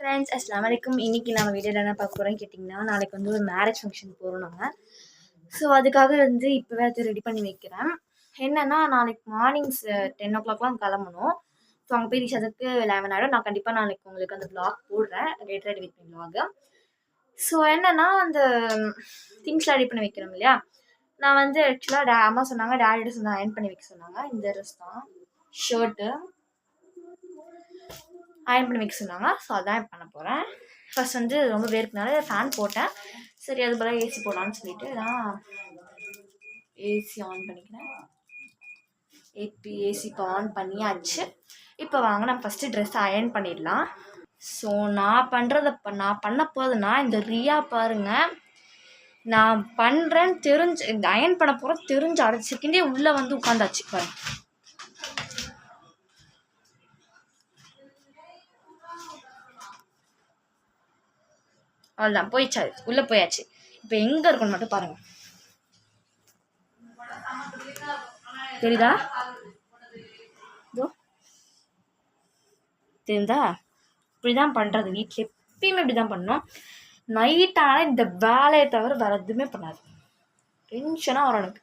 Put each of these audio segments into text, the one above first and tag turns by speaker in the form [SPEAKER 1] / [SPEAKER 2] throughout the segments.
[SPEAKER 1] Friends அஸ்ஸலாமு அலைக்கும். இன்றைக்கி நம்ம வீடியோவில் என்ன பார்க்க போகிறோன்னு கேட்டிங்கன்னா, நாளைக்கு வந்து ஒரு மேரேஜ் ஃபங்க்ஷன் போகிறோம் நாங்கள். ஸோ அதுக்காக வந்து இப்போவே அது ரெடி பண்ணி வைக்கிறேன். என்னென்னா நாளைக்கு மார்னிங் 10 o'clockலாம் கிளம்பணும். ஸோ அங்கே போய் ரீச் அதுக்கு 11 ஆகிடும். நான் கண்டிப்பாக நாளைக்கு உங்களுக்கு அந்த vlog போடுறேன், get ready with me vlog. So என்னென்னா அந்த திங்ஸ்லாம் ரெடி பண்ணி வைக்கிறோம் இல்லையா, நான் வந்து ஆக்சுவலாக அம்மா சொன்னாங்க, டேடிட்ட சொன்னாங்க அயர்ன் பண்ணி வைக்க சொன்னாங்க. இந்த ட்ரெஸ் தான் ஷர்ட்டு அயர்ன் பண்ணி வைக்க சொன்னாங்க. ஸோ அதான் பண்ண போகிறேன். ஃபஸ்ட் வந்து ரொம்ப வேர்க்குனால ஃபேன் போட்டேன். சரி அது போல் ஏசி போடலான்னு சொல்லிட்டு நான் ஏசி ஆன் பண்ணிக்கிறேன். ஏசிக்கு ஆன் பண்ணியாச்சு. இப்போ வாங்க நம்ம ஃபஸ்ட்டு ட்ரெஸ் அயர்ன் பண்ணிடலாம். ஸோ நான் பண்ண போகுதுன்னா இந்த ரியா பாருங்கள், நான் பண்ணுறேன்னு தெரிஞ்சு இந்த அயர்ன் பண்ண போகிறோம் தெரிஞ்சு அடுத்த செகண்டே உள்ளே வந்து உட்காந்தாச்சு பாருங்க. அவ்வளோதான் போயிடுச்சு, உள்ளே போயாச்சு. இப்போ எங்கே இருக்குன்னு மட்டும் பாருங்கள். தெரியுதா? இதோ தெரியுதா? இப்படி தான் பண்ணுறது வீட்டில், எப்பயுமே இப்படி தான் பண்ணணும். நைட்டானால் இந்த வேலையை தவிர வேறு எதுவுமே பண்ணாது, டென்ஷனாக வரும் எனக்கு.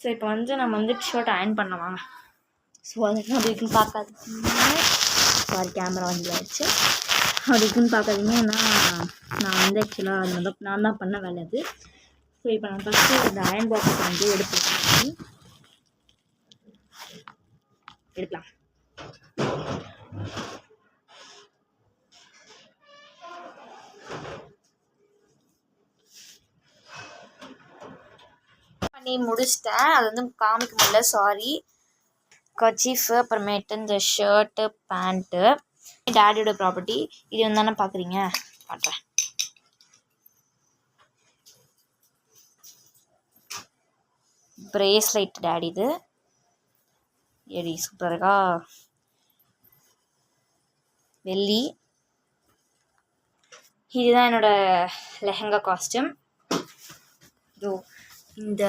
[SPEAKER 1] ஸோ இப்போ வந்து நம்ம வந்து ஷர்ட் அயர்ன் பண்ணுவாங்க. ஸோ அதுக்கு அப்படி இருக்குன்னு பார்க்காது, சாரி கேமரா வந்து ஆயிடுச்சு. அப்படி இருக்குன்னு பார்க்காதீங்க, ஏன்னா நான் வந்து ஆக்சுவலாக அது வந்து நான் தான் பண்ண வேலை அது. ஸோ இப்போ நான் ஃபஸ்ட்டு இந்த அயர்ன் பாக்ஸ் வந்து எடுக்கலாம். பண்ணி முடிச்சிட்டேன். அது வந்து காமிக்க முடியல, சாரி. கர்ச்சீஃபு, அப்புறமேட்டு இந்த ஷர்ட்டு, பேண்ட்டு டேடியோட ப்ராப்பர்ட்டி. இது வந்து தானே பார்க்குறீங்க, காட்டுறேன். பிரேஸ்லைட் டேடி, இது எடி சூப்பராக இருக்கா, வெள்ளி. இதுதான் என்னோடய லெஹங்கா காஸ்டியூம். இதோ இந்த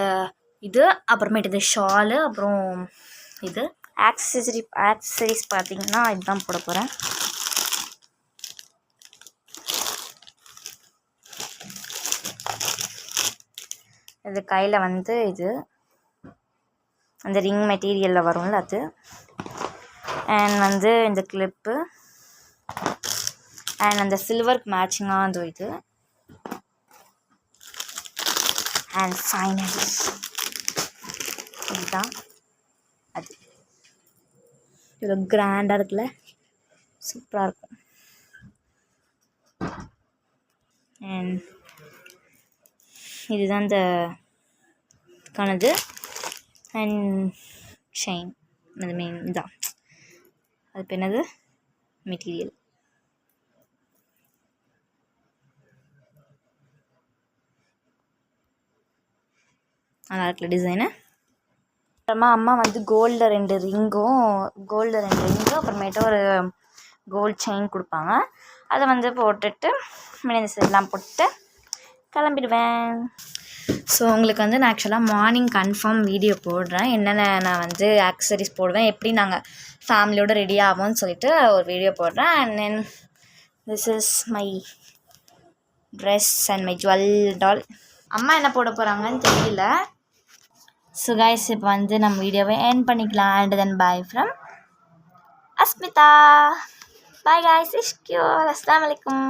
[SPEAKER 1] இது, அப்புறமேட்டு இது ஷாலு, அப்புறம் இது ஆக்சசரிஸ் பார்த்தீங்கன்னா இதுதான் போட போகிறேன். இது கையில் வந்து இது அந்த ரிங் மெட்டீரியலில் வரும்ல அது, அண்ட் வந்து இந்த கிளிப்பு, அண்ட் அந்த சில்வருக்கு மேட்சிங்காக அந்த இது, அண்ட் ஃபைனலி இதுதான் அது. இவ்வளோ கிராண்டாக இருக்குல்ல, சூப்பராக இருக்கும். அண்ட் இதுதான் இந்த கணது அண்ட் செயின், அது மெயின் இதான், அது இப்போ என்னது மெட்டீரியல். நல்லா இருக்குல்ல டிசைனு. அப்புறமா அம்மா வந்து கோல்டில் 2 ரிங்கும் அப்புறமேட்டு ஒரு கோல்டு செயின் கொடுப்பாங்க. அதை வந்து போட்டுட்டு மெஹந்தி செட்லாம் போட்டு கிளம்பிடுவேன். ஸோ உங்களுக்கு வந்து நான் ஆக்சுவலாக மார்னிங் கன்ஃபார்ம் வீடியோ போடுறேன், என்னென்ன நான் வந்து ஆக்சசரிஸ் போடுவேன், எப்படி நாங்கள் ஃபேமிலியோடு ரெடி ஆகும்னு சொல்லிட்டு ஒரு வீடியோ போடுறேன். And then this is my dress and my jewel doll. அம்மா என்ன போட போகிறாங்கன்னு தெரியல. ஸோ கைஸ் இப்போ வந்து நம்ம வீடியோவை எண்ட் பண்ணிக்கலாம். And then bye from Asmita. Bye guys, இஷ்கியூ. அஸ்ஸலாமு அலைக்கும்.